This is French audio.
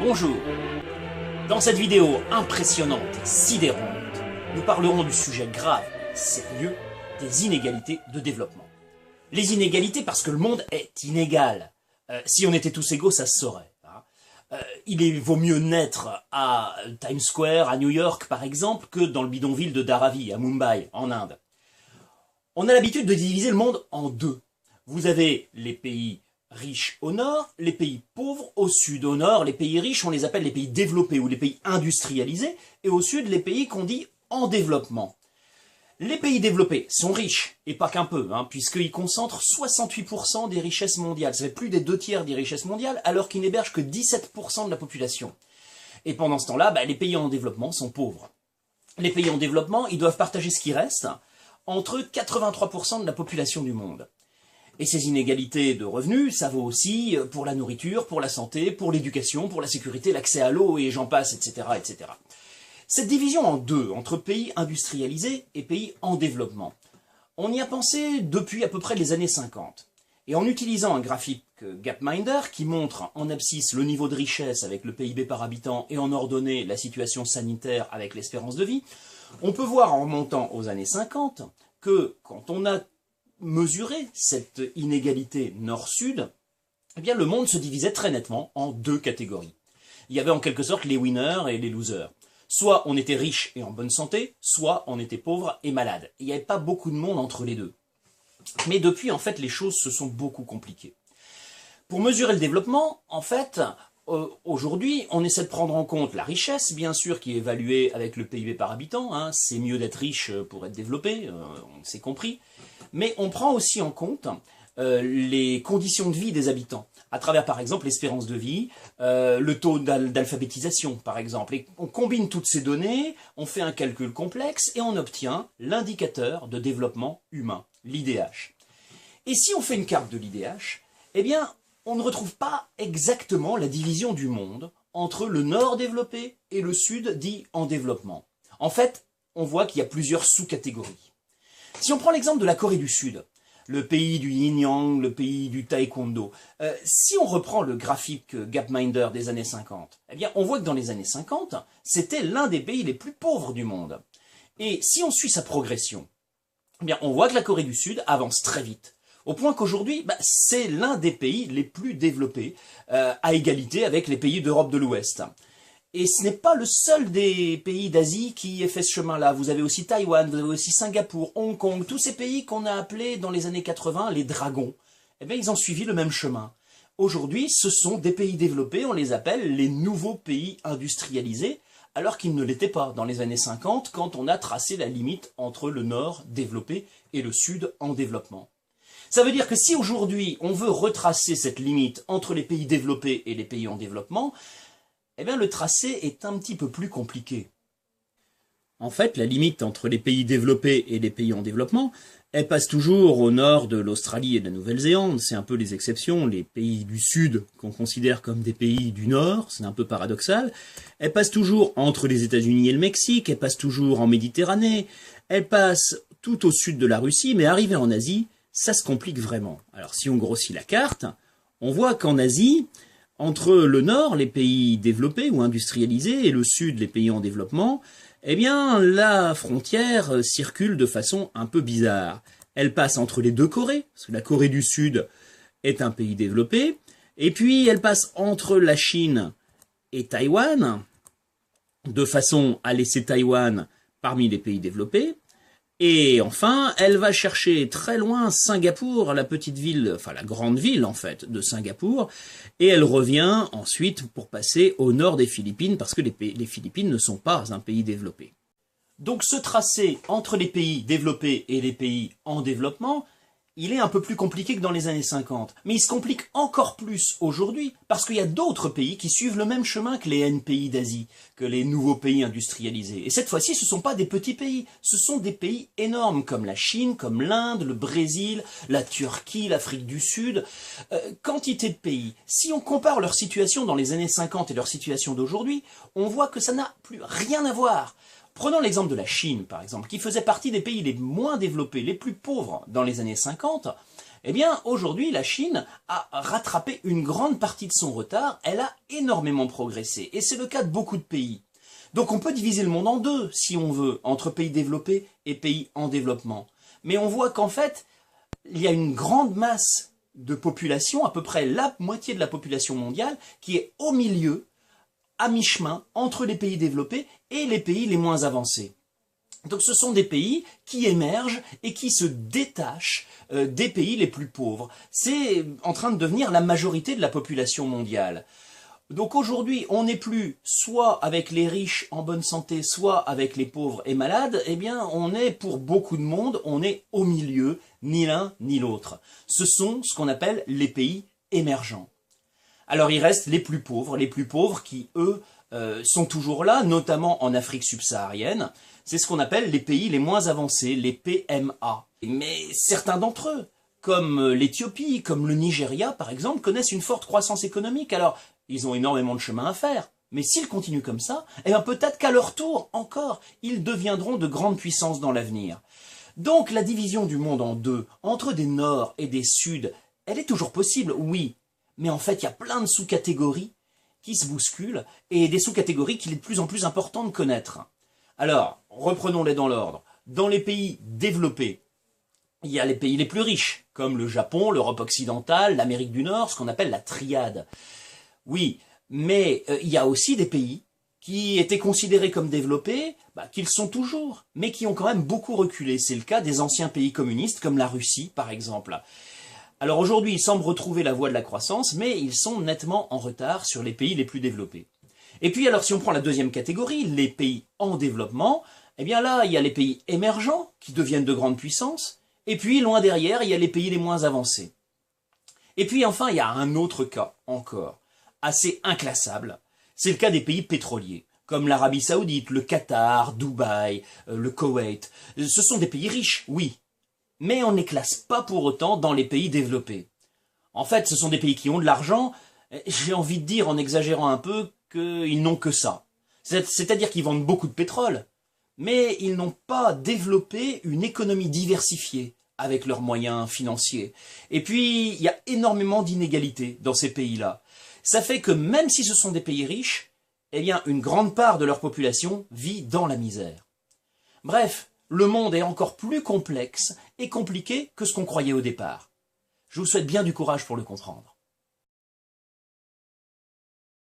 Bonjour. Dans cette vidéo impressionnante et sidérante, nous parlerons du sujet grave et sérieux des inégalités de développement. Les inégalités parce que le monde est inégal. Si on était tous égaux, ça se saurait. Il vaut mieux naître à Times Square, à New York par exemple, que dans le bidonville de Dharavi, à Mumbai, en Inde. On a l'habitude de diviser le monde en deux. Vous avez les pays riches au nord, les pays pauvres au sud. Au nord, les pays riches, on les appelle les pays développés ou les pays industrialisés, et au sud, les pays qu'on dit en développement. Les pays développés sont riches, et pas qu'un peu, puisqu'ils concentrent 68% des richesses mondiales. Ça fait plus des 2/3 des richesses mondiales, alors qu'ils n'hébergent que 17% de la population. Et pendant ce temps-là, les pays en développement sont pauvres. Les pays en développement, ils doivent partager ce qui reste entre 83% de la population du monde. Et ces inégalités de revenus, ça vaut aussi pour la nourriture, pour la santé, pour l'éducation, pour la sécurité, l'accès à l'eau, et j'en passe, etc., etc. Cette division en deux, entre pays industrialisés et pays en développement, on y a pensé depuis à peu près les années 50. Et en utilisant un graphique Gapminder qui montre en abscisse le niveau de richesse avec le PIB par habitant et en ordonnée la situation sanitaire avec l'espérance de vie, on peut voir en remontant aux années 50 que quand on a mesuré cette inégalité nord-sud, eh bien le monde se divisait très nettement en deux catégories. Il y avait en quelque sorte les winners et les losers. Soit on était riche et en bonne santé, soit on était pauvre et malade. Il n'y avait pas beaucoup de monde entre les deux. Mais depuis, en fait, les choses se sont beaucoup compliquées. Pour mesurer le développement, en fait, aujourd'hui, on essaie de prendre en compte la richesse, bien sûr, qui est évaluée avec le PIB par habitant. C'est mieux d'être riche pour être développé, on s'est compris. Mais on prend aussi en compte les conditions de vie des habitants, à travers par exemple l'espérance de vie, le taux d'alphabétisation par exemple. Et on combine toutes ces données, on fait un calcul complexe et on obtient l'indicateur de développement humain, l'IDH. Et si on fait une carte de l'IDH, eh bien on ne retrouve pas exactement la division du monde entre le nord développé et le sud dit en développement. En fait, on voit qu'il y a plusieurs sous-catégories. Si on prend l'exemple de la Corée du Sud, le pays du yin-yang, le pays du taekwondo, si on reprend le graphique Gapminder des années 50, eh bien on voit que dans les années 50, c'était l'un des pays les plus pauvres du monde. Et si on suit sa progression, eh bien on voit que la Corée du Sud avance très vite, au point qu'aujourd'hui, c'est l'un des pays les plus développés, à égalité avec les pays d'Europe de l'Ouest. Et ce n'est pas le seul des pays d'Asie qui ait fait ce chemin-là. Vous avez aussi Taïwan, vous avez aussi Singapour, Hong Kong, tous ces pays qu'on a appelés dans les années 80 les dragons. Eh bien, ils ont suivi le même chemin. Aujourd'hui, ce sont des pays développés, on les appelle les nouveaux pays industrialisés, alors qu'ils ne l'étaient pas dans les années 50 quand on a tracé la limite entre le nord développé et le sud en développement. Ça veut dire que si aujourd'hui on veut retracer cette limite entre les pays développés et les pays en développement, eh bien le tracé est un petit peu plus compliqué. En fait, la limite entre les pays développés et les pays en développement, elle passe toujours au nord de l'Australie et de la Nouvelle-Zélande, c'est un peu les exceptions, les pays du sud qu'on considère comme des pays du nord, c'est un peu paradoxal. Elle passe toujours entre les États-Unis et le Mexique, elle passe toujours en Méditerranée, elle passe tout au sud de la Russie, mais arrivée en Asie, ça se complique vraiment. Alors si on grossit la carte, on voit qu'en Asie, entre le nord, les pays développés ou industrialisés, et le sud, les pays en développement, eh bien, la frontière circule de façon un peu bizarre. Elle passe entre les deux Corées, parce que la Corée du Sud est un pays développé, et puis elle passe entre la Chine et Taïwan, de façon à laisser Taïwan parmi les pays développés. Et enfin, elle va chercher très loin Singapour, la petite ville, enfin la grande ville en fait de Singapour, et elle revient ensuite pour passer au nord des Philippines, parce que les Philippines ne sont pas un pays développé. Donc ce tracé entre les pays développés et les pays en développement, il est un peu plus compliqué que dans les années 50. Mais il se complique encore plus aujourd'hui, parce qu'il y a d'autres pays qui suivent le même chemin que les NPI d'Asie, que les nouveaux pays industrialisés. Et cette fois-ci, ce ne sont pas des petits pays, ce sont des pays énormes, comme la Chine, comme l'Inde, le Brésil, la Turquie, l'Afrique du Sud. Quantité de pays. Si on compare leur situation dans les années 50 et leur situation d'aujourd'hui, on voit que ça n'a plus rien à voir. Prenons l'exemple de la Chine, par exemple, qui faisait partie des pays les moins développés, les plus pauvres dans les années 50. Eh bien, aujourd'hui, la Chine a rattrapé une grande partie de son retard, elle a énormément progressé, et c'est le cas de beaucoup de pays. Donc on peut diviser le monde en deux, si on veut, entre pays développés et pays en développement. Mais on voit qu'en fait, il y a une grande masse de population, à peu près la moitié de la population mondiale, qui est au milieu, à mi-chemin, entre les pays développés et les pays les moins avancés. Donc ce sont des pays qui émergent et qui se détachent des pays les plus pauvres. C'est en train de devenir la majorité de la population mondiale. Donc aujourd'hui, on n'est plus soit avec les riches en bonne santé, soit avec les pauvres et malades. Eh bien, on est pour beaucoup de monde, on est au milieu, ni l'un ni l'autre. Ce sont ce qu'on appelle les pays émergents. Alors il reste les plus pauvres qui, eux, sont toujours là, notamment en Afrique subsaharienne. C'est ce qu'on appelle les pays les moins avancés, les PMA. Mais certains d'entre eux, comme l'Éthiopie, comme le Nigeria par exemple, connaissent une forte croissance économique. Alors, ils ont énormément de chemin à faire. Mais s'ils continuent comme ça, eh bien peut-être qu'à leur tour, encore, ils deviendront de grandes puissances dans l'avenir. Donc la division du monde en deux, entre des nord et des sud, elle est toujours possible, oui. Mais en fait, il y a plein de sous-catégories qui se bousculent, et des sous-catégories qu'il est de plus en plus important de connaître. Alors, reprenons-les dans l'ordre. Dans les pays développés, il y a les pays les plus riches, comme le Japon, l'Europe occidentale, l'Amérique du Nord, ce qu'on appelle la triade. Oui, mais il y a aussi des pays qui étaient considérés comme développés, qu'ils sont toujours, mais qui ont quand même beaucoup reculé. C'est le cas des anciens pays communistes, comme la Russie, par exemple. Alors aujourd'hui, ils semblent retrouver la voie de la croissance, mais ils sont nettement en retard sur les pays les plus développés. Et puis alors, si on prend la deuxième catégorie, les pays en développement, eh bien là, il y a les pays émergents, qui deviennent de grandes puissances, et puis loin derrière, il y a les pays les moins avancés. Et puis enfin, il y a un autre cas, encore, assez inclassable, c'est le cas des pays pétroliers, comme l'Arabie Saoudite, le Qatar, Dubaï, le Koweït. Ce sont des pays riches, oui, mais on ne les classe pas pour autant dans les pays développés. En fait, ce sont des pays qui ont de l'argent, j'ai envie de dire en exagérant un peu qu'ils n'ont que ça. C'est-à-dire qu'ils vendent beaucoup de pétrole, mais ils n'ont pas développé une économie diversifiée avec leurs moyens financiers. Et puis, il y a énormément d'inégalités dans ces pays-là. Ça fait que même si ce sont des pays riches, eh bien, une grande part de leur population vit dans la misère. Bref, le monde est encore plus complexe et compliqué que ce qu'on croyait au départ. Je vous souhaite bien du courage pour le comprendre.